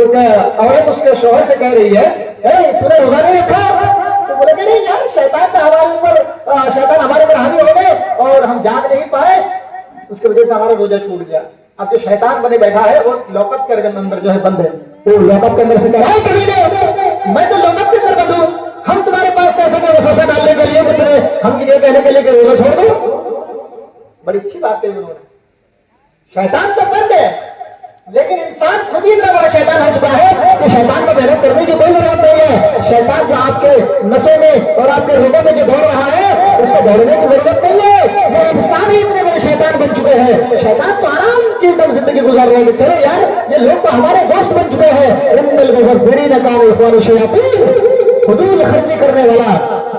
एक औरत उसके शौहर से कह रही है, तूने रोजा नहीं रखा? तो बोले कि नहीं यार, शैतान हमारे ऊपर हावी हो गए और हम जाग नहीं पाए, उसकी वजह से हमारा रोजा छूट गया। अब जो शैतान बने बैठा है वो लॉकअप के अंदर जो है बंद है, तो लॉकअप के अंदर से कह रहा है कभी नहीं, मैं तो लॉकअप के अंदर बंद हूं, हम तुम्हारे पास कैसे गए वसवसा डालने के लिए कि तुम्हें हम ये कहने के लिए कि रोजा छोड़ दो। बड़ी अच्छी बात कही उन्होंने। शैतान तो बंद है, लेकिन इंसान खुद ही इतना बड़ा शैतान हो चुका है कि शैतान को मेहनत करने की कोई जरूरत नहीं है। शैतान जो आपके नसों में और आपके रोगों में जो दौड़ रहा है उसको दौड़ने की जरूरत नहीं है। वो इंसान ही इतने बड़े शैतान बन चुके हैं। शैतान तो आराम की एकदम जिंदगी गुजार रहे हैं। चलो यार, ये लोग तो हमारे दोस्त बन चुके हैं। हुजूर खर्ची करने वाला,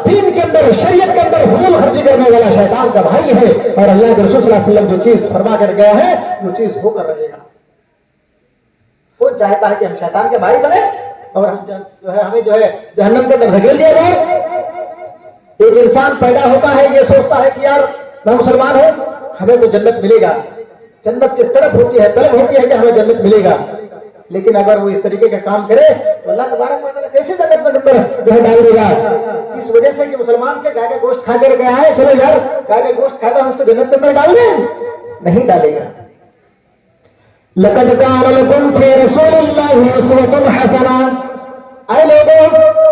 दीन के अंदर, शरीयत के अंदर हुजूर खर्ची करने वाला शैतान का भाई है। और अल्लाह के रसूल सल्लल्लाहु अलैहि वसल्लम जो चीज फरमा कर गया है वो चीज होकर रहेगा। वो चाहता है कि हम शैतान के भाई बने और हम जो है हमें जो है जहन्नम के अंदर धकेल दिया जाए। एक इंसान पैदा होता है, ये सोचता है कि यार मैं मुसलमान हूं, हमें तो जन्नत मिलेगा, जन्नत की तरफ होती है, तलब होती है कि हमें जन्नत मिलेगा। लेकिन अगर वो इस तरीके का काम करे तो अल्लाह तबारक व तआला कैसे जन्नत में जो है डाल देगा। इस वजह से कि मुसलमान के गाय का गोश्त खा कर गया है, चलो यार गाय का गोश्त खाता है उसको जन्नत में डाल दें, नहीं डालेगा। लक़द कान लकुम फ़ी रसूलिल्लाहि उस्वतुन हसना। ऐ लोगों,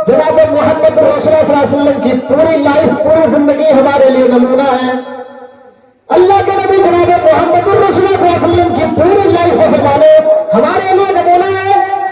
जनाब मोहम्मद रसूलुल्लाह सल्लल्लाहु अलैहि वसल्लम की पूरी लाइफ, पूरी जिंदगी हमारे लिए नमूना है। अल्लाह के नबी जनाब मोहम्मद रसूलुल्लाह सल्लल्लाहु अलैहि वसल्लम की पूरी लाइफ मुसलमानों हमारे लिए नमूना है।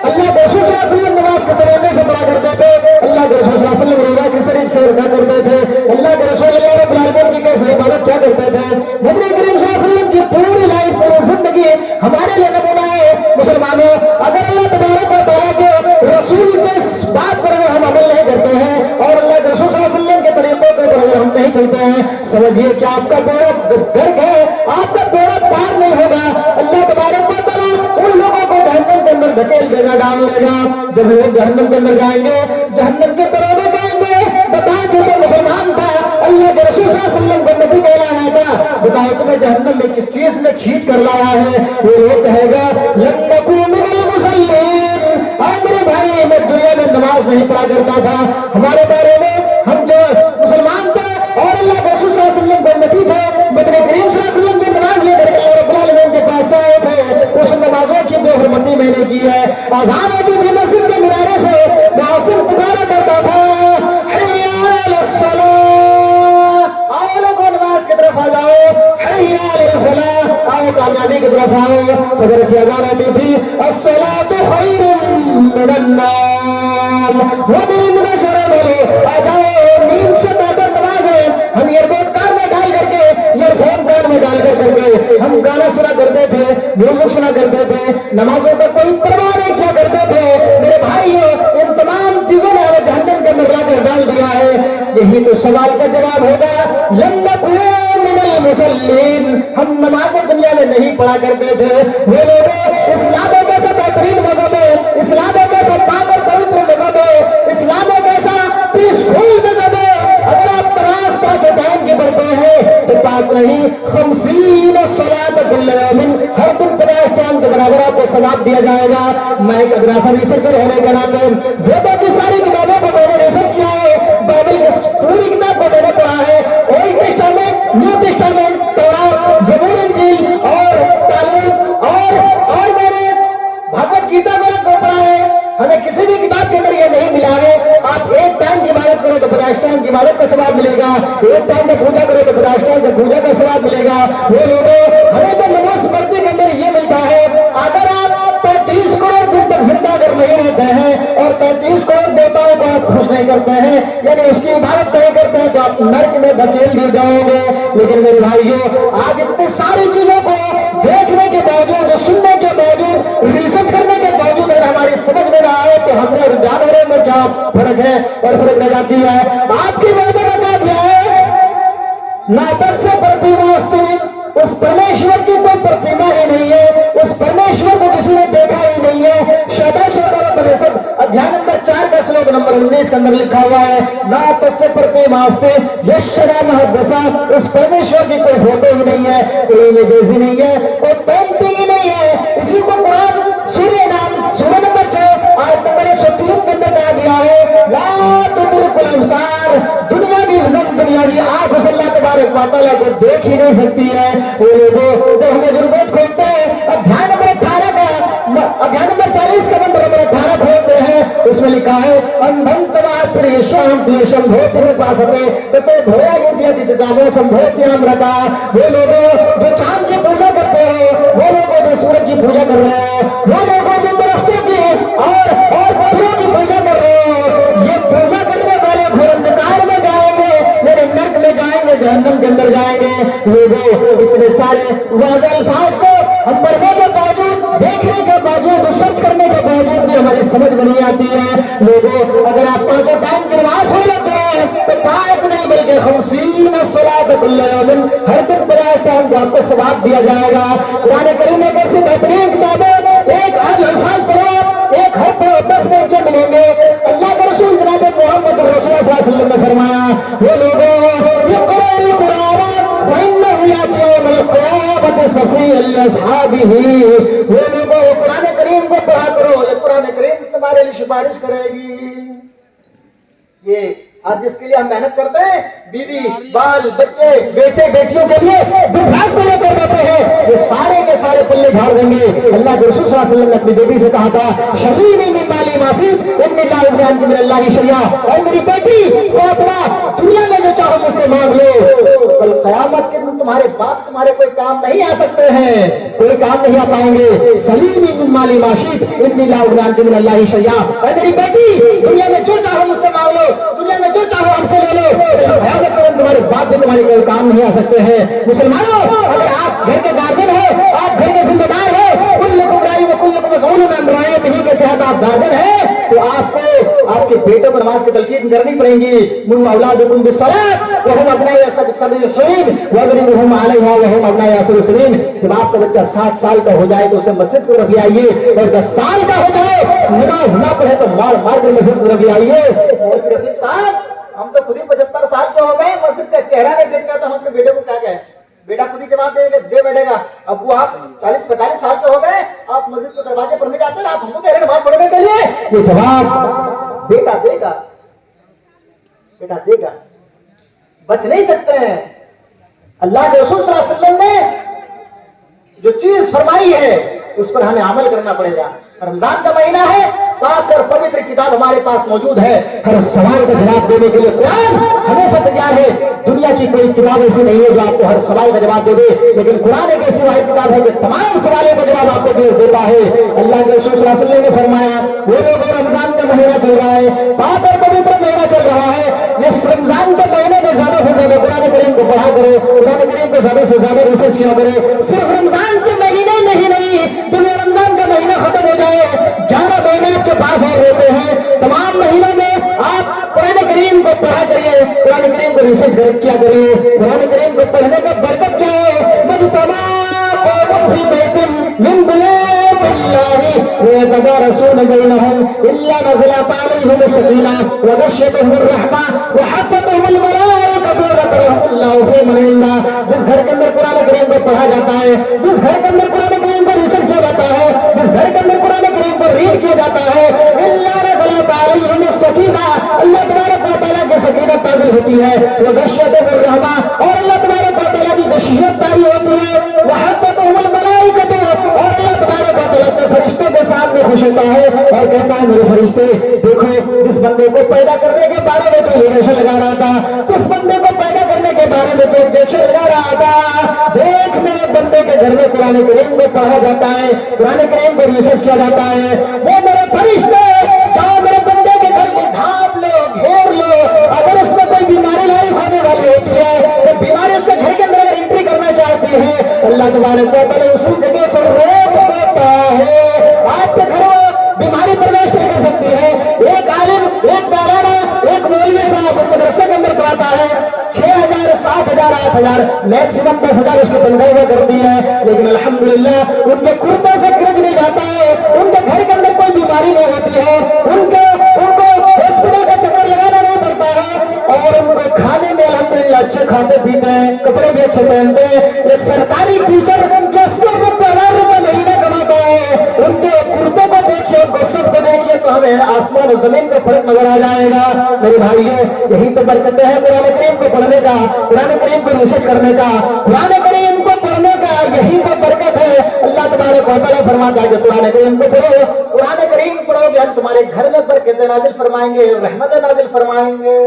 अल्लाह के रसूल सल्लल्लाहु अलैहि वसल्लम नमाज किस तरीके से पढ़ा करते थे, अल्लाह के रसूल सल्लल्लाहु अलैहि वसल्लम रोजा किस तरीके से रखा करते थे, अल्लाह के रसूल अल्लाह रब्बुल आलमीन की कैसे इबादत क्या करते थे। नबी करीम सल्लल्लाहु अलैहि वसल्लम की पूरी लाइफ, पूरी जिंदगी हमारे लिए नमूना है। मुसलमानों, अगर अल्लाह तबारक व तआला के रसूल के बात पर अगर हम अमल नहीं करते हैं और अल्लाह के रसूल सल्लल्लाहु अलैहि वसल्लम के तरीकों पर अगर हम नहीं चलते हैं, समझिए कि आपका बेड़ा गर्क है, आपका बेड़ा पार नहीं होगा। अल्लाह तबारक व तआला उन लोगों को जहन्नम के अंदर धकेल देगा, डाल देगा। जब लोग जहन्नम के अंदर जाएंगे, जहन्नम के दरवाजे पाएंगे, बताएं जो तो मुसलमान था, अल्लाह के रसूल सल्लल्लाहु अलैहि वसल्लम को नबी कहलाया था, बताओ तुम्हें जहन्नम में किस चीज में खींच कर लाया है। वो कहेगा लम नकू मिनल मुसल्लीन, मेरे भाई मैं दुनिया में नमाज नहीं पढ़ा करता था, हमारे बारे में हम जो मुसलमान थे और अल्लाह के रसूल सल्लल्लाहु अलैहि वसल्लम को नबी थे, नबी करीम सल्लल्लाहु अलैहि वसल्लम की नमाज लेकर अल्लाह रब्बुल आलमीन के पास आए थे, उस नमाजों की बेहरमती मैंने की है। अज़ान होती थी मस्जिद के मीनारे से, मुअज्जिन पुकारा करता था हय्या अलस सलाह, आओ लोगों नमाज की तरफ आ जाओ, हय्या अलल फलाह, आओ कामयाबी की तरफ आओ। फजर की अज़ान होती थी अस्सलातु खैरुम मिनन नाम व मिन नज़र, आ जाओ नींद से बेहतर नमाज है। हम ईयरबड कार में डाल करके, ईयरफोन कार में डाल करके हम गाना सुना करते थे, म्यूजिक सुना करते थे, नमाजों का कोई परवाह नहीं किया करते थे। मेरे भाइयों, इन तमाम चीजों ने हमें जहन्नम के अंदर लाकर डाल दिया है। यही तो सवाल का जवाब होगा, लम नकू मिनल मुसल्लीन, हम नमाज़ें दुनिया में नहीं पढ़ा करते थे। वो लोग इस्लाम एक ऐसा बेहतरीन मजहब है, इस्लाम एक ऐसा पाक और पवित्र मजहब है, इस्लाम एक ऐसा पीसफुल मजहब है। अगर आप नमाज 5 टाइम की पढ़ते हैं तो पाक नहीं, 50 सलात कुल्ल यौमिन, हर दिन 50 टाइम के बराबर आपको सवाब दिया जाएगा। मैं एक अदरासा रिसर्चर होने के नाते वेदों की सारी किताबों को मैंने रिसर्च किया है, बाइबल की पूरी किताब को मैंने पढ़ा है, ओल्ड टेस्टामेंट, न्यू टेस्टामेंट, तौरात, ज़बूर, इंजील और तालमुद और मैंने भगवत गीता को पढ़ा है। हमें किसी भी किताब के अंदर ये नहीं मिला है आप एक टाइम की इबादत करो तो 50 टाइम की इबादत का सवाब मिलेगा, एक टाइम की पूजा करो तो 50 टाइम की पूजा का सवाब मिलेगा। वो लोगों, हमें तो नमाज पढ़ने के अंदर ये मिलता है, अगर आप 35 करोड़ दिन तक जिंदा अगर नहीं रहते हैं और 35 करोड़ देवताओं को आप खुश नहीं करते हैं, यानी उसकी इबादत नहीं करते हैं, तो आप नर्क में धकेल दिए जाओगे। लेकिन मेरे भाइयों, आज इतनी सारी चीजों को देखने के बावजूद, सुनने के बावजूद, रिसर्च करने के बावजूद अगर हमारी समझ में ना आए तो हमने और जानवरों में क्या फर्क है और फर्क लगा दिया है। आपकी बातों में क्या दिया है, ना तस्य प्रतिमास्ति, उस परमेश्वर की कोई प्रतिमा ही नहीं है, उस परमेश्वर को किसी ने देखा ही नहीं है। अध्याय नंबर 4 का श्लोक नंबर 19 के अंदर लिखा हुआ है, ना तस्य प्रतिमास्ति यश्शरा महद्दसा, उस परमेश्वर की कोई फोटो ही नहीं है, कोई इमेज ही नहीं है, कोई पेंटिंग ही नहीं है। इसी को कुरान सूर्य नाम सूर्य नंबर ताला को देख ही नहीं सकती है। वो लोगों जब हमें जरूरत खोलते हैं, अध्याय नंबर 18 का अध्याय नंबर 40 का नंबर 18 खोलते हैं, उसमें लिखा है अंधन तवा प्रियशम प्रियशम भोति उपासते तते भोया युद्धि दिदामो संभोत्यामृता। वो लोगों जो चांद की पूजा करते हैं, वो लोगों जो सूरज की पूजा कर रहे हैं, वो लोगों जो दरख्तों की और पत्थरों की पूजा कर रहे हैं, ये पूजा करने वाले घोर अंधकार में जाएंगे, मेरे नर्क में जाएंगे, जहन्नम के अंदर जाएंगे। लोगों इतने सारे वाज़ अल्फाज को हम पढ़ने के बावजूद, देखने के बावजूद, सर्च करने के बावजूद भी हमारी समझ में नहीं आती है। लोगों अगर आप पांचों टाइम की नमाज हो लेते हैं तो 5 नहीं बल्कि 50 सलात कुल्ल यौमिन, हर दिन 50 टाइम को आपको सवाब दिया जाएगा। कुरान करीम में कैसे बेहतरीन किताब है, एक आज अल्फाज पढ़ो, एक हर पढ़ो, 10 मौके मिलेंगे। अल्लाह के रसूल जनाब मोहम्मद रसूलुल्लाह सल्लल्लाहु अलैहि वसल्लम ने फरमाया, वो लोगों ये कुरान वो लोगों कुरान करीम को पढ़ा करो, ये कुरान करीम तुम्हारे लिए सिफारिश करेगी। ये आज जिसके लिए हम मेहनत करते हैं, बीवी बाल बच्चे बेटे बेटियों के लिए दुर्भाग्य पल्ले पड़ जाते हैं, ये सारे के सारे पल्ले झाड़ देंगे। अल्लाह के रसूल सल्लल्लाहु अलैहि वसल्लम ने अपनी बेटी से कहा था, शरीनी मिन माली मासिद इन्नी ला उबयान की मिनल्लाह शरिया, और मेरी बेटी फातिमा दुनिया में जो चाहो मुझसे मांग लो, कल क़यामत के दिन तुम्हारे बाप तुम्हारे कोई काम नहीं आ सकते हैं, कोई काम नहीं आ पाएंगे। शरीनी मिन माली मासिद इन्नी ला उबयान की मिनल्लाह शरिया, और मेरी बेटी दुनिया में जो चाहो मुझसे मांग लो, दुनिया में जो चाहो हमसे ले लो, तुम्हारे बाप भी तुम्हारे कोई काम नहीं आ सकते हैं। मुसलमानों अगर आप घर के गार्जियन हो, आप घर के जिम्मेदार हो, कुल्लुकुम राई व कुल्लुकुम मसऊलुन अन रइयतिही के तहत आप गार्जियन हैं, तो आपको आपके बेटों को नमाज की तलकीन करनी पड़ेगी। मुरू औलादकुम बिस्सलात व हुम अब्नाए असबिस्सलीन वज़रिबुहुम अलैहा व हुम अब्नाए असबिस्सलीन। जब आपका बच्चा 7 साल का हो जाए तो उसे मस्जिद को रख आइए, और 10 साल का हो जाए नमाज ना पढ़े तो मार मार कर मस्जिद को रख आइए। और रफीक साहब हम तो खुद ही 75 साल के हो गए, मस्जिद का चेहरा नहीं देखता, तो हम अपने बेटे को क्या कहें? बेटा खुद ही जवाब दे बैठेगा। अब वो आप 40-45 साल के हो गए, आप मस्जिद के दरवाजे पर नहीं जाते, आप हमको कह रहे नमाज पढ़ने के लिए? ये जवाब बेटा देगा, बेटा देगा, बच नहीं सकते हैं। अल्लाह के रसूल सल्लल्लाहु अलैहि वसल्लम ने जो चीज फरमाई है उस पर हमें अमल करना पड़ेगा। रमजान का महीना है, पाक और पवित्र किताब हमारे पास मौजूद है, हर सवाल का जवाब देने के लिए कुरान हमेशा तैयार है। दुनिया की कोई किताब ऐसी नहीं है जो आपको हर सवाल का जवाब दे दे, लेकिन कुरान एक ऐसी वाहिद किताब है कि तमाम सवालों का जवाब आपको देता है। अल्लाह के रसूल सल्लल्लाहु अलैहि वसल्लम ने फरमाया, वो लोग रमजान का महीना चल रहा है, पाक और पवित्र महीना चल रहा है, इस रमजान के महीने में ज्यादा से ज्यादा कुरान करीम को पढ़ा करो, कुरान करीम को ज्यादा से ज्यादा रिसर्च किया करो। सिर्फ रमजान के महीने नहीं, दुनिया रमजान का महीना खत्म हो जाए, 11 महीने आपके पास और रहते हैं, तमाम महीनों में आप कुरान करीम को पढ़ा करिए, कुरान करीम को रिसर्च किया करिए। कुरान करीम को पढ़ने का बरकत क्या है? मजतमा फी बैतिन मिन बुयूतिल्लाहि व यतदारसून बैनहुम इल्ला नज़लत अलैहिम सकीना व गशियतहुम रहमा व हफ़्फ़तहुम मलाइकतु व ज़करहुमुल्लाहु फी मन इंदा। जिस घर के अंदर कुरान करीम को पढ़ा जाता है, जिस घर के अंदर कुरान करीम को रिसर्च किया जाता है, जिस घर के अंदर कुरान करीम को रीड किया जाता है, इल्ला नज़लत अलैहिम सकीना, अल्लाह तबारक व तआला की सकीनत नाज़िल होती है, व गशियतहुम रहमा, और अल्लाह तबारक व तआला की गशियत तारी होती है, व हफ़्फ़तहुम मलाइकतु, और अल्लाह तबारक व तआला अपने फरिश्तों के सामने खुश होता है और कहता है, मेरे फरिश्ते देखो, जिस बंदे को पैदा करने के बारे में तो इंजेक्शन लगा रहा था, जिस बंदे को पैदा करने के बारे में तो इंजेक्शन लगा रहा था, देख मेरे बंदे के घर में कुरान करीम को पढ़ा जाता है, कुरान करीम को रिसर्च किया जाता है, वो मेरे फरिश्ते जाओ मेरे बंदे के घर को ढांप लो, घेर लो। अगर उसमें कोई बीमारी लाइक होने वाली होती है, तो बीमारी उसके घर के अंदर अगर एंट्री करना चाहती है, अल्लाह तबारक व तआला उसी जगह से रोक देता है। आपके घर में बीमारी प्रवेश नहीं कर सकती है। एक आलिम, एक मौलाना, एक मौलवी साहब मदरसे के अंदर कराता है, 6,000, 7,000, 8,000, मैक्सिमम 10,000 उसकी तनख्वाह करती है, लेकिन अल्हम्दुलिल्लाह उनके कुर्ते से खर्च नहीं जाता है, उनके घर के अंदर कोई बीमारी नहीं होती है, उनको हॉस्पिटल का चक्कर लगाना नहीं पड़ता है, और उनको खाने में अल्हम्दुलिल्लाह अच्छे खाते पीते हैं, कपड़े भी अच्छे पहनते हैं। एक सरकारी टीचर जो 100,000 रुपये महीना कमाता है, उनके कुर्तों को देखिए, उनको सब को देखिए, चाहिए तो हमें आसमान और जमीन का फर्क नजर आ जाएगा। मेरे भाइयों, यही तो बरकत है कुरान करीम को पढ़ने का, कुरान करीम को रिसर्च करने का, कुरान करीम को पढ़ने का, यही तो बरकत है। अल्लाह तबारक व तआला फरमाता है कि कुरान करीम को पढ़ो, कुरान करीम पढ़ोगे हम तुम्हारे घर में बरकत नाजिल फरमाएंगे, रहमत नाजिल फरमाएंगे।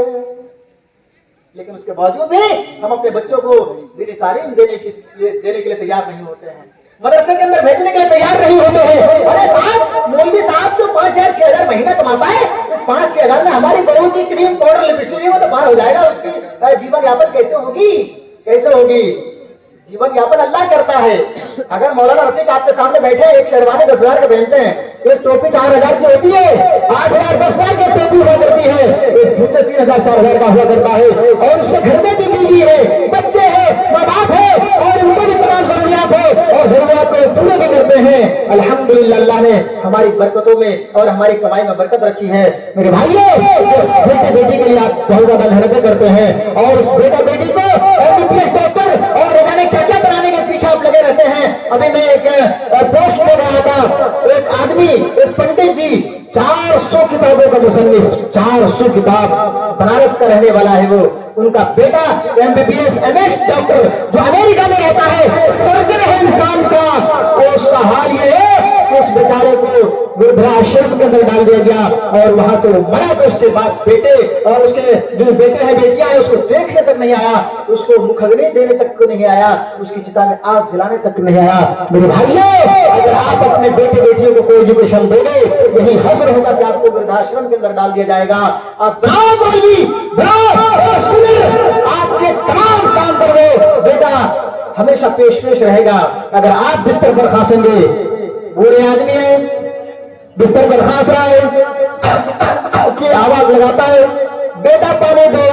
लेकिन उसके बावजूद भी हम अपने बच्चों को दीनी तालीम देने के लिए तैयार नहीं होते हैं, मदरसे के अंदर भेजने के लिए तैयार नहीं होते हैं। अरे साहब, मौलवी साहब तो 5,000-6,000 महीना कमाता है, इस 5,000 में हमारी बहू की क्रीम पाउडर लिपस्टिक वो तो पार हो जाएगा, उसकी जीवन यापन कैसे होगी, कैसे होगी? जीवन यापन अल्लाह करता है। अगर मौलाना रफीक आपके सामने बैठे, एक शेरवानी 10,000 का पहनते हैं, एक टोपी 4,000 की होती है, 8,000 10,000 की टोपी हुआ करती है, एक जूते 3,000-4,000 का हुआ करता है, और उसके घर में भी बीवी है, बच्चे हैं, माँ बाप है, और उनको भी तमाम जरूरियात है, और जरूरियात को पूरे भी करते हैं। अल्हम्दुलिल्लाह, अल्लाह ने हमारी बरकतों में और हमारी कमाई में बरकत रखी है। मेरे भाइयों, उस बेटे बेटी के लिए आप बहुत ज्यादा मेहनतें करते हैं, और उस बेटा बेटी को MBBS डॉक्टर और क्या बनाने के पीछे आप लगे रहते हैं। अभी मैं एक पोस्ट में रहा था, एक आदमी, एक पंडित जी, 400 किताबों का मुसन्निफ, 400 किताब, बनारस का रहने वाला है वो। उनका बेटा MBBS MS डॉक्टर जो अमेरिका में रहता है, सर्जन है इंसान का, तो उसका हाल ये है कि उस बेचारे को वृद्धाश्रम के अंदर डाल दिया गया, और वहां से वो मरा। तो उसके बाद बेटे और उसके जो बेटे हैं बेटियां हैं, उसको देखने तक नहीं आया, उसको मुखग्नि देने तक को नहीं आया, उसकी चिता में आग जलाने तक नहीं आया। मेरे भाइयों, अगर आप अपने बेटे बेटियों को कोई एजुकेशन दोगे, यही हश्र होगा कि आपको वृद्धाश्रम के अंदर डाल दिया जाएगा। आप बनाओ बोली, बनाओ स्कूल, आपके तमाम काम पर वो बेटा हमेशा पेश रहेगा। अगर आप बिस्तर पर खासेंगे, बूढ़े आदमी है, बिस्तर पर खास रहा है, की आवाज लगाता है, बेटा पाने दो,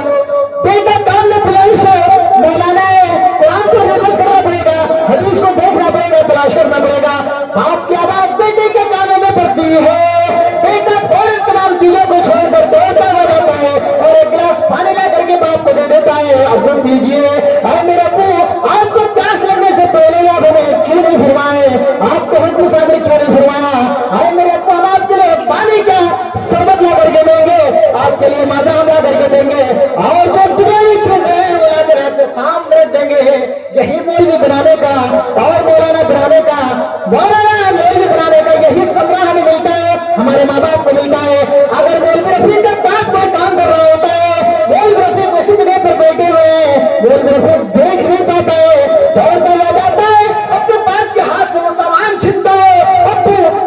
बेटा काम में पुलिस से मौलाना है, कुरान को रिसर्च करना पड़ेगा, हदीस को देखना पड़ेगा, तलाश करना पड़ेगा। बाप की आवाज बेटे के कानों में पड़ती है, बेटा थोड़ी तमाम चीजों को छोड़कर दौड़ता हुआ जाता है, और एक गिलास पानी ला करके बाप को दे देता है, अब तुम पीजिए। अरे मेरे अब्बू, आपको प्यास लगने से पहले आप हमें क्यों नहीं फरमाए, आपको हुक्म साबिर क्यों नहीं फरमाया? अरे मेरे अब्बू, हम आपके लिए पानी का शरबत ला करके देंगे, आपके लिए माजा हम ला करके देंगे, और जो दुनियावी चीज है वो ला कर आपके सामने रख देंगे। यही मौलवी बनाने का और मौलाना बनाने का, मौलाना मौलवी बनाने का यही समरा हमें मिलता है, हमारे माँ बाप को मिलता है। अगर मौलवी रफीक के पास कोई काम कर रहा होता है, मौलवी रफीक उसी जगह पर बैठे हुए हैं, मौलवी रफीक देख नहीं पाता है, दौड़ता हुआ जाता है, अपने पास के हाथ से वो सामान छीनता है।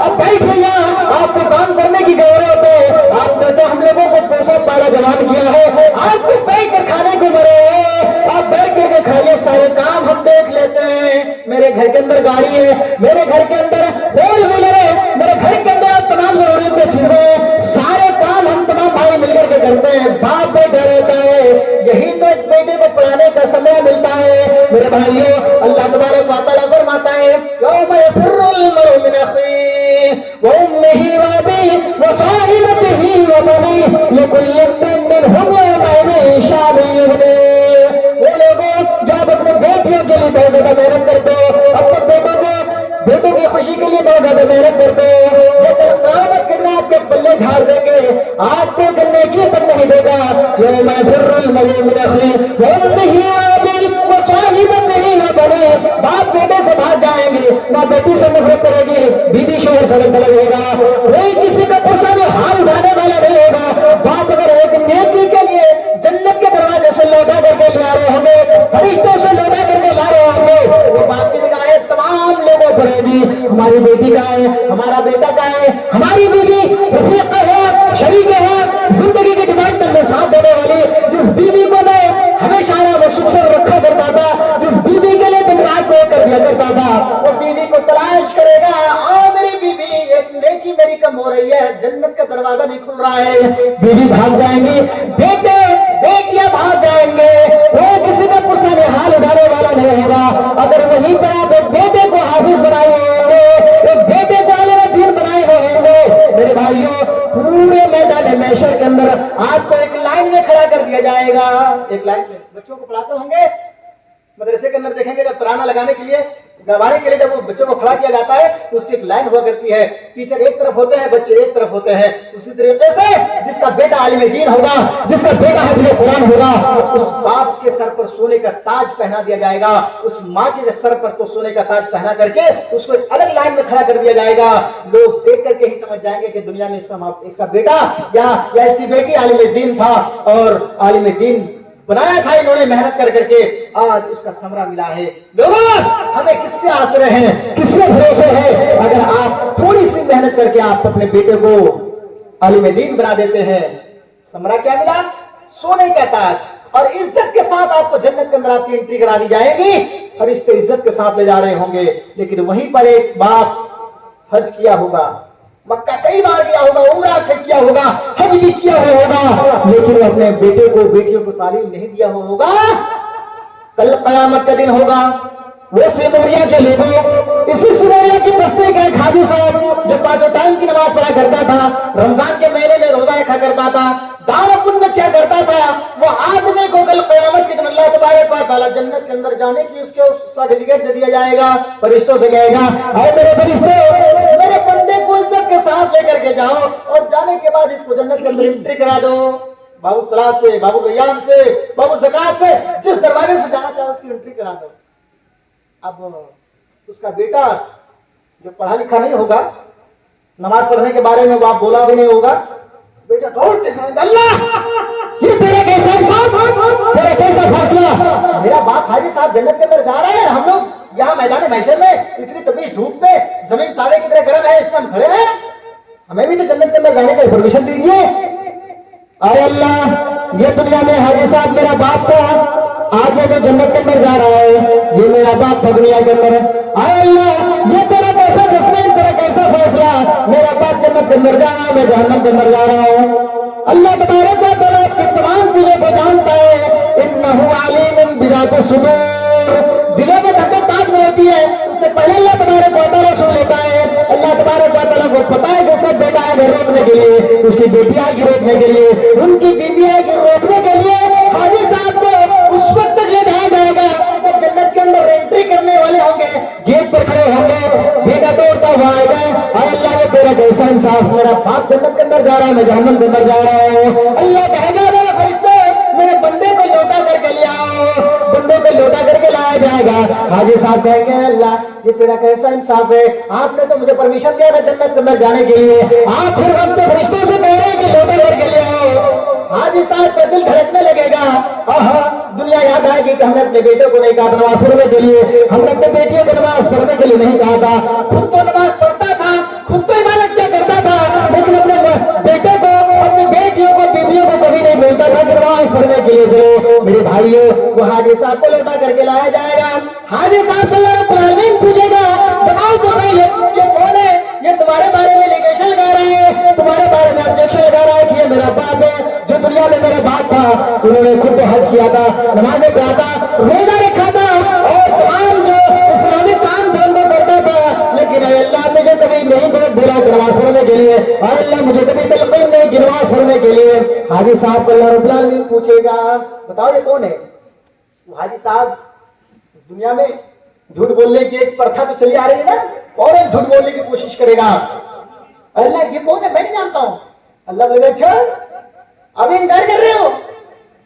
अब बैठ भैया, आपको काम करने की जरूरत है, आपने तो हम लोगों को पोषा पाला जवान किया है, आपको बैठ कर खाने को मरे, आप बैठ करके खाइए, सारे काम हम देख लेते हैं। मेरे घर के अंदर गाड़ी है, मेरे घर के अंदर 4 व्हीलर है, मेरे घर के अंदर तमाम जरूरत की चीजें, सारे काम हम तमाम भाई मिलकर के करते हैं। बाप बैठा रहता है, यही तो एक बेटे को पढ़ाने का समय मिलता है। मेरे भाइयों, अल्लाह तबारक व तआला फरमाता है, यौम यफिर्रुल मर्'उ मिन अखीहि व उम्मिहि व अबीहि व साहिबतिहि व बनीहि लिकुल्लि इम्रि'इन मिनहुम यौमइज़िन शानि'न युग़नीह। वो लोगों जो अपने बेटियों के लिए बहुत ज्यादा मेहनत करते हो, अपने बेटों की खुशी के लिए बहुत ज्यादा मेहनत करते हो, लेकिन क़यामत के दिन आपके पल्ले झाड़ देंगे, आपको करने की तक नहीं देगा। यौम यफिर्रुल मर्'उ मिन अखीहि व उम्मिहि व अबीहि व साहिबतिहि व बनीहि। बाप बेटे से भाग जाएंगे, माँ बेटी से नफरत करेगी, बीवी शोहर से अलग होगा, कोई किसी का पुरसा में हाथ उठाने वाला नहीं होगा। बाप अगर एक नेकी के लिए जन्नत के दरवाजे से लौटा करके ले आ रहे होंगे, फरिश्तों से लौटा करके ला रहे होंगे, वो बाप की निगाहें तमाम लोगों पर रहेगी, हमारी बेटी का है, हमारा बेटा का है, हमारी बीवी रफीक है, शरीक है, जिंदगी के डिपार्टमेंट में साथ देने वाली, जिस बीवी को मैं हमेशा वो सुख से रखा करता था, जिस बीवी के लिए दिन रात को कर दिया करता था, वो बीवी को तलाश करेगा, और मेरी बीवी एक नेकी मेरी कम हो रही है, जन्नत का दरवाजा नहीं खुल रहा है, बीवी भाग जाएंगी, बेटे बेटियां भाग जाएंगे, कोई किसी का पुरसा में हाल उठाने वाला नहीं होगा। अगर वहीं पर आप एक बेटे को हाफिज बनाए होंगे, एक बेटे को आलिम दीन बनाए होंगे, मेरे भाइयों, पूरे मैदान महशर के अंदर आपको एक लाइन में खड़ा कर दिया जाएगा। एक लाइन में बच्चों को पढ़ाते होंगे, मदरसे के अंदर देखेंगे जब तराना लगाने के लिए, गवाने के लिए जब वो बच्चों को खड़ा किया जाता है तो उसकी एक लाइन हुआ करती है, टीचर एक तरफ होते हैं, बच्चे एक तरफ होते हैं। उसी तरीके से जिसका बेटा आलिम दीन होगा, जिसका बेटा हाफिज कुरान होगा, उस बाप के सर पर सोने का ताज पहना दिया जाएगा, उस माँ के सर पर तो सोने का ताज पहना करके उसको एक अलग लाइन में खड़ा कर दिया जाएगा। लोग देख करके ही समझ जाएंगे कि दुनिया में इसका बेटा या इसकी बेटी आलिम दीन था और आलिम दीन बनाया था इन्होंने मेहनत कर करके, आज उसका समरा मिला है। लोगों, हमें किससे आश्रय है, किससे भरोसे है? अगर आप थोड़ी सी मेहनत करके आप अपने बेटे को आलिम दीन बना देते हैं, समरा क्या मिला? सोने का ताज। और इज्जत के साथ आपको जन्नत के अंदर आपकी एंट्री करा दी जाएगी, फरिश्ते इज्जत के साथ ले जा रहे होंगे। लेकिन वहीं पर एक बाप हज किया होगा, मक्का कई बार गया होगा, उम्रा किया होगा, हज भी किया हुआ होगा, लेकिन वो अपने बेटे को बेटियों को तालीम नहीं दिया हुआ होगा। कल कयामत का दिन होगा, वो सिमोरिया के लोगों, इसी सिमोरिया की बस्ती के एक हाजी साहब जो 5 टाइम की नमाज पढ़ा करता था, रमजान के महीने में रोजा रखा करता था, दान पुण्य क्या करता था, वो आदमी को कल कयामत के दिन अल्लाह तबारक व तआला जन्नत के अंदर जाने की उसके सर्टिफिकेट दे दिया जाएगा। फरिश्तों से कहेगा, अरे मेरे फरिश्ते, मेरे बंदे को इज्जत के साथ लेकर के जाओ और जाने के बाद इसको जन्नत के अंदर एंट्री करा दो। बाबू सलात से, बाबू रैयान से, बाबू ज़कात से, जिस दरवाजे से जाना चाहे उसकी एंट्री करा दो। अब उसका बेटा जो पढ़ा लिखा नहीं होगा, नमाज पढ़ने के बारे में वो आप बोला भी नहीं होगा, बेटा दौड़ते हैं, अल्लाह ये तेरा कैसा इंसाफ, तेरा कैसा फैसला? मेरा बाप हाजी साहब जन्नत के अंदर जा रहे हैं, हम लोग यहाँ मैदान महशर में इतनी तपीश धूप में जमीन तावे की तरह गर्म है, इसमें हम खड़े हैं, हमें भी तो जन्नत के अंदर जाने का परमिशन दीजिए। अरे अल्लाह, ये दुनिया में हाजी साहब मेरा बाप था, आज वो तो जन्नत के अंदर जा रहा है, ये मेरा बाप था दुनिया के अंदर। अरे अल्लाह, ये तेरा कैसा जस्मीन, तेरा कैसा फैसला? मेरा बाप जन्नत के अंदर जा रहा है, मैं जहन्नम के अंदर जा रहा हूँ। अल्लाह तबारक व तआला की तमाम चीजों को जानता है। इन्नहु अलीमुम बिज़ाति सुदूर, दिलों में धड़कन बाद में होती है, उससे पहले अल्लाह तबारक व तआला सुन लेता है। अल्लाह तबारक व तआला को पता है कि उसका बेटा है घर रोकने के लिए, उसकी बेटी आएगी रोकने के लिए, उनकी बीवी आएगी रोकने के लिए। हाजी साहब को उस वक्त तक ले जाया जाएगा जब जन्नत के अंदर एंट्री करने वाले होंगे, गेट पर खड़े होंगे, बेटा दौड़ता हुआ आएगा, अल्लाह ये तेरा कैसा इंसाफ, मेरा बाप जन्नत के अंदर जा रहा है, मैं जहन्नम के अंदर जा रहा हूँ। अल्लाह कहेगा, मेरे फरिश्ते मेरे बंदे को लौटा करके ले आओ, बंदे को लौटा करके लाया जाएगा। हाजी साहब कहेंगे, अल्लाह ये तेरा कैसा इंसाफ है, आपने तो मुझे परमिशन दिया था जन्नत के अंदर जाने के लिए, आप फिर वक्त फरिश्तों से कह रहे हैं कि लौटा करके ले आओ। हाजी साहब का दिल धड़कने लगेगा, आहा दुनिया याद आएगी कि हमने अपने बेटों को नहीं कहा था नमाज पढ़ने के लिए, हमने अपने बेटियों को नमाज पढ़ने के लिए नहीं कहा था। खुद तो नमाज पढ़ता था, खुद तो इबादत क्या करता था, लेकिन अपने बेटे को, अपनी बेटियों को, बीवियों को कभी नहीं बोलता था कि नमाज पढ़ने के लिए चलो। मेरे भाइयों, वो हाजी साहब को लौटा करके लाया जाएगा। हाजी साहब से अल्लाह रब्बुल आलमीन पूछेगा, बताओ तो सही ये कौन है, ये तुम्हारे बारे में लिगेशन लगा रहा है, तुम्हारे बारे में ऑब्जेक्शन लगा रहा है कि ये मेरा बाप है, जो दुनिया में मेरा बाप था, उन्होंने खुद तो हज किया था, नमाज़ें पढ़ा था, रोजा रखा था और तमाम जो इस्लामिक काम धंधे करता था, लेकिन अल्लाह मुझे कभी नहीं बोला नमाज पढ़ने के लिए, अल्लाह मुझे कभी बिल्कुल नहीं कि नमाज पढ़ने के लिए। हाजी साहब को अल्लाह रब्बुल आलमीन पूछेगा, बताओ ये कौन है? वो हाजी साहब दुनिया में झूठ बोलने की एक प्रथा तो चली आ रही है ना, और एक झूठ बोलने की कोशिश करेगा। अल्लाह ये कौन है, मैं नहीं जानता हूँ। अल्लाह बोलेगा, अच्छा अभी इनकार कर रहे हो,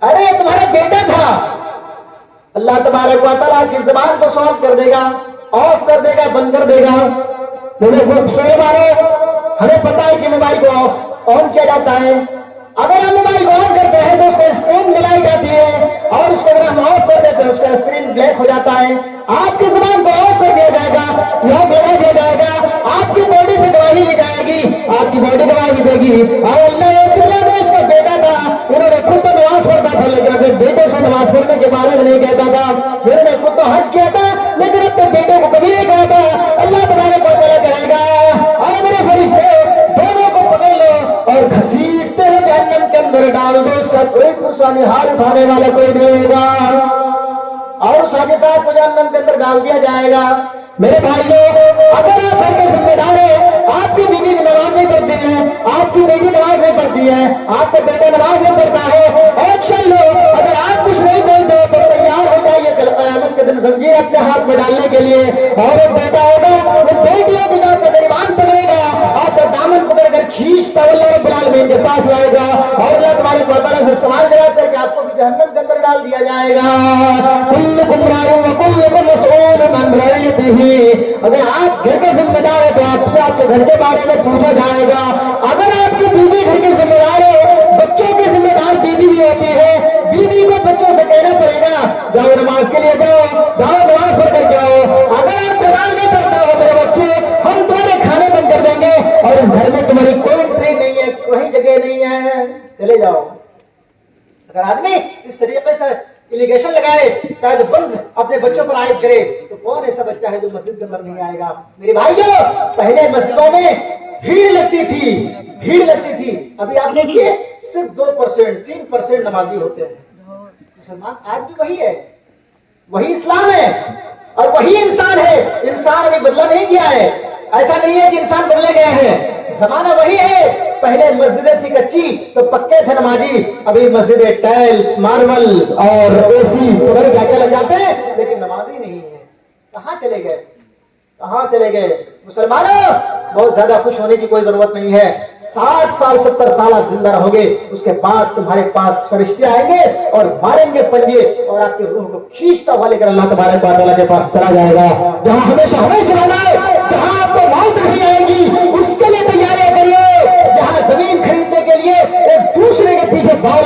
अरे ये तुम्हारा बेटा था। अल्लाह तबारक व तआला की ज़बान को सॉफ्ट कर देगा, ऑफ कर देगा, बंद कर देगा। हमें पता है कि मोबाइल को ऑन किया जाता है, अगर हम मोबाइल को ऑन करते हैं तो उसको स्क्रीन मिलाई जाती है, और उसको अगर हम ऑफ कर देते हैं उसका स्क्रीन ब्लैक हो जाता है। आपकी ज़बान को ऑफ कर दिया जाएगा, यह मिला दिया जाएगा, आपकी बॉडी से गवाही ली जाएगी, आपकी बॉडी गवाही देगी। और अल्लाह इसका बेटा था, उन्होंने खुद तो नमाज पढ़ता था, लेकिन अपने बेटे से नमाज पढ़ने के बारे में नहीं कहता था, उन्होंने खुद तो हज किया था, लेकिन अपने बेटे को कभी नहीं कहा था। अल्लाह तबारक व तआला कहेगा, और मेरे फरिश्ते दोनों को पकड़ लो और घसीटते हुए जहन्नम के अंदर डाल दो, उसका कोई गुस्सा नहीं, हाथ उठाने वाला कोई नहीं होगा, और उस हाजी साहब को जहन्नम के अंदर डाल दिया जाएगा। मेरे भाइयों, अगर आप घर के जिम्मेदार हैं, आपकी बीवी नमाज नहीं पढ़ती है, आपकी बेटी नमाज नहीं पढ़ती है, आपका बेटा नमाज नहीं पढ़ता है, एक्शन लो। अगर आप कुछ नहीं बोलते तो तैयार हो जाइए, कल क़यामत के अपने हाथ में डालने के लिए, और एक बेटा होगा वो बेटियों की जान का दरबान पकड़ेगा, आपका दामन पकड़कर खींचता हुआ अल्लाह रब्बुल आलमीन के पास लाएगा, और अल्लाह तुम्हारे तआला से सवाल जवाब करके आपको भी जहन्नम के अंदर डाल दिया जाएगा। कुल्लुकुम राउन व कुल्लुकुम मसऊलुन अन रइयतिही। अगर आप घर के जिम्मेदार है तो आपसे आपके घर के बारे में पूछा जाएगा। अगर आपकी बीवी घर के जिम्मेदार है, बच्चों की जिम्मेदार बीवी भी होती है, बीवी को बच्चों से कहना पड़ेगा जाओ नमाज के लिए जाओ, जाओ नमाज पढ़ कर जाओ। अगर आप नमाज नहीं पढ़ते हो मेरे बच्चे, हम तुम्हारे खाने बंद कर देंगे और इस घर में तुम्हारी कोई एंट्री नहीं है, कोई जगह नहीं है, चले जाओ। अगर आदमी इस तरीके से इलिगेशन लगाए, कायदे बंद अपने बच्चों पर आयद करे, तो कौन ऐसा बच्चा है जो मस्जिद के अंदर नहीं आएगा? मेरे भाइयों, पहले मस्जिदों में भीड़ लगती थी, अभी आप देखिए सिर्फ 2%, 3% नमाजी होते हैं। मुसलमान आज भी वही है, वही इस्लाम है और वही इंसान है। इंसान अभी बदला नहीं किया है, ऐसा नहीं है कि इंसान बदले गए हैं, जमाना वही है। पहले मस्जिदें थी कच्ची तो पक्के थे नमाजी, अभी मस्जिदें टाइल्स, मार्बल और एसी वगैरह क्या क्या लग जाते हैं, लेकिन नमाजी नहीं है। कहाँ चले गए? मुसलमानों, बहुत ज्यादा खुश होने की कोई जरूरत नहीं है। 60 साल 70 साल आप जिंदा रहोगे, उसके बाद तुम्हारे पास फरिश्ते आएंगे और मारेंगे पंजे और आपकी रूह को खींचता हुआ लेकर अल्लाह तबारक व तआला के पास चला जाएगा, जहां हमेशा रहना है, जहां आपको मौत नहीं आएगी, उसके लिए तैयारी करिए। जहां जमीन खरीदने के लिए एक दूसरे के पीछे भाव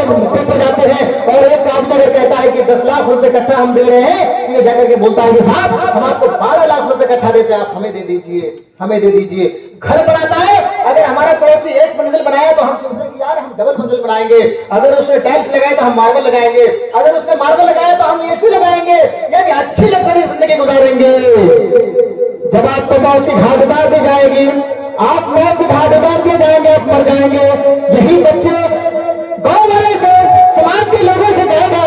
जाते हैं और एक आदमी अगर कहता है कि 10 लाख रुपए इकट्ठा हम दे रहे हैं, तो ये जाकर के बोलता है कि साहब हम आपको 12 लाख रुपए इकट्ठा देते हैं, आप हमें दे दीजिए। घर बनाता है, अगर हमारा पड़ोसी एक मंजिल बनाया तो हम सोचते हैं कि यार हम डबल मंजिल बनाएंगे, अगर उसने टाइल्स लगाए तो हम मार्बल लगाएंगे, अगर उसने मार्बल लगाया तो हम एसी लगाएंगे, यानी अच्छी लग्जरी जिंदगी गुजारेंगे। जब आपको मौत की घाट उतार दी जाएगी, आप मौत की घाट उतार दिए जाएंगे, आप मर जाएंगे। यही बच्चे गाँव वाले से, समाज के लोगों से कहेगा,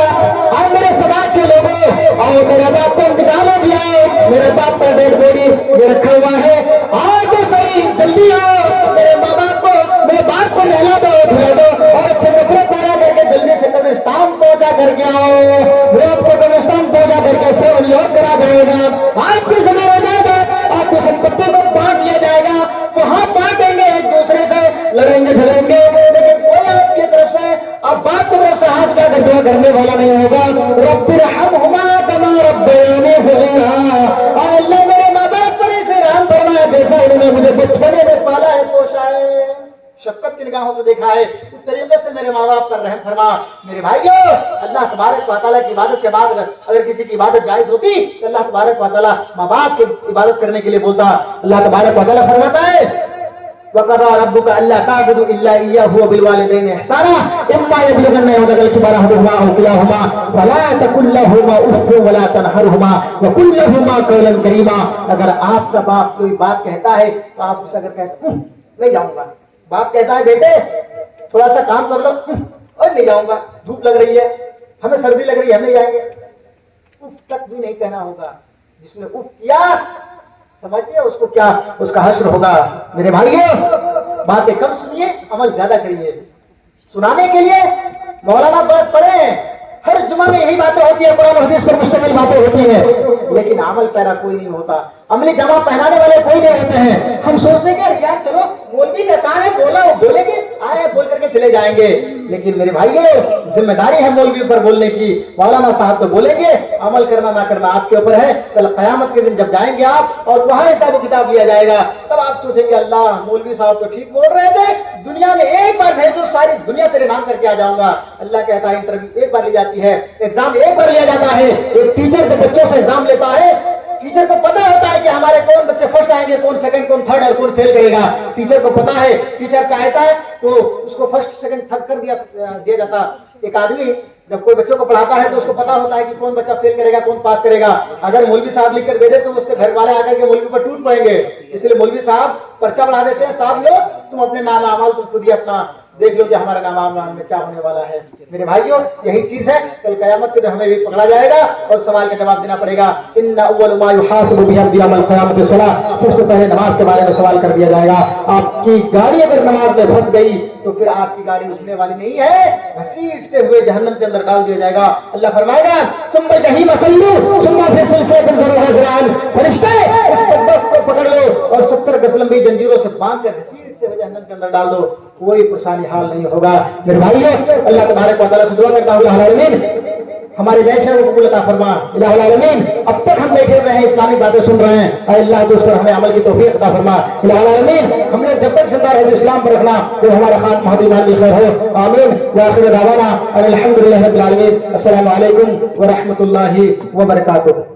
और मेरे समाज के लोगों, और मेरे बाप को इंतकाल हो गया है, मेरे बाप का डेड बॉडी ये रखा हुआ है, और तो सही जल्दी आओ, मेरे माँ बाप को, मेरे बाप को नहला दो, धुला दो और अच्छे कपड़े पहना करके जल्दी से कब्रिस्तान पहुंचा करके आओ। वो आपको कब्रिस्तान पहुंचा करके फिर योग करा जाएगा, आपकी जमीन हो जाएगा, आपकी संपत्ति को बांट लिया जाएगा, वहां बांटेंगे, एक दूसरे से लड़ेंगे झगड़ेंगे, लेकिन कोई आपकी तरफ से अब बाप की तरफ से हाथ क्या कर दुआ करने वाला नहीं होगा। रब्बिरहमहुमा कमा रब्बयानी सगीरा, अल्लाह मेरे माँ बाप पर ऐसे रहम फरमा जैसा उन्होंने मुझे बचपने में पाला है, पोषा है, शफकत की निगाहों से देखा है, इस तरीके से मेरे माँ बाप पर रहम फरमा। मेरे भाइयों, अल्लाह तबारक व तआला की इबादत के बाद अगर किसी की इबादत जायज होती तो अल्लाह तबारक व तआला माँ बाप की इबादत करने के लिए बोलता। अल्लाह तबारक व तआला फरमाता है वक़ज़ा रब्बुका अल्ला ता'बुदू इल्ला इय्याहु व बिल वालिदैनि इहसाना इम्मा यब्लुगन्ना इंदकल किबरा अहदुहुमा अव किलाहुमा फला तकुल लहुमा उफ़्फ़िन व ला तनहरहुमा व कुल लहुमा कौलन करीमा। अगर आपका बाप कोई बात कहता है तो आप उसे अगर कहते नहीं जाऊंगा, बाप कहता है बेटे थोड़ा सा काम कर लो, और नहीं जाऊंगा, धूप लग रही है, हमें सर्दी लग रही है, हम नहीं जाएंगे, उफ तक भी नहीं कहना होगा। जिसने उफ किया समझिए उसको क्या उसका हश्र होगा। मेरे भाइयों, बातें कम सुनिए, अमल ज्यादा करिए। सुनाने के लिए मौलाना पढ़े, हर जुमा में यही बातें होती है, कुरान हदीस पर मुश्तमिल बातें होती हैं, लेकिन अमल पैरा कोई नहीं होता, अमली जमा पहनाने वाले कोई नहीं होते हैं। हम सोचते हैं कि यार चलो मौलवी का काम है, बोला वो बोलेंगे, आए बोल करके चले जाएंगे, लेकिन मेरे भाइयों जिम्मेदारी है मौलवी पर बोलने की। मौलाना साहब तो बोलेंगे, अमल करना ना करना आपके ऊपर है। कल क़यामत के दिन जब जाएंगे आप और वहां हिसाब किताब लिया जाएगा, तब आप सोचेंगे अल्लाह मौलवी साहब तो ठीक बोल रहे थे, दुनिया में एक बार भेज दो सारी दुनिया तेरे नाम करके आ जाऊंगा। अल्लाह कहता है इंटरव्यू एक बार ली जाती है, एग्जाम एक बार लिया जाता है। एक टीचर जब बच्चों से एग्जाम लेता है, टीचर को पता होता है कि हमारे कौन बच्चे फर्स्ट आएंगे, कौन सेकंड, कौन थर्ड और कौन फेल करेगा। टीचर को पता है, टीचर चाहता है तो उसको फर्स्ट सेकंड थर्ड कर दिया जाता। एक आदमी जब कोई बच्चों को पढ़ाता है तो उसको पता होता है कि कौन बच्चा फेल करेगा, कौन पास करेगा। अगर मौलवी साहब लिख कर दे दे तो उसके घर वाले आकर के मौलवी पर टूट पड़ेंगे, इसलिए मौलवी साहब पर्चा बढ़ा देते हैं, साहब लो तुम अपने नाम अमाल तुम खुद ही अपना دیکھ لو کہ ہمارے نام میں کیا ہونے والا ہے۔ میرے بھائیوں یہی چیز ہے، کل قیامت کے دن ہمیں بھی پکڑا جائے گا اور سوال کا جواب دینا پڑے گا۔ ان اول ما یحاسب به عبد یوم القیامۃ الصلاۃ، سب سے پہلے نماز کے بارے میں سوال کر دیا جائے گا۔ آپ کی گاڑی اگر نماز میں پھنس گئی تو پھر آپ کی گاڑی اٹھنے والی نہیں ہے، گھسیٹتے ہوئے جہنم کے اندر ڈال دیا جائے گا۔ اللہ فرمائے گا ثم الجحیم صلوا ثم فی سلسلۃ ذرعها ذراعان، فرشتے اس بدبخت کو پکڑ لو اور 70 گز لمبی زنجیروں سے باندھ کر گھسیٹتے ہوئے جہنم کے اندر ڈال دو، کوئی پریشانی حال نہیں ہوگا۔ میرے بھائیو اللہ تبارک و تعالیٰ سے دعا کرتا ہوں الہ العالمین ہمارے بیٹھے کو قبول عطا فرما۔ الہ العالمین اب تک ہم بیٹھے ہوئے ہیں اسلامی باتیں سن رہے ہیں، اے اللہ تو اس پر ہمیں عمل کی توفیق عطا فرما۔ الہ العالمین ہم نے جب تک زندہ رہے اسلام پر رکھنا تو ہمارا خاتمہ ایمان بھی خیر ہو، آمین۔ وآخر دعوانا ان الحمد للہ رب العالمین۔ السلام علیکم ورحمۃ اللہ وبرکاتہ۔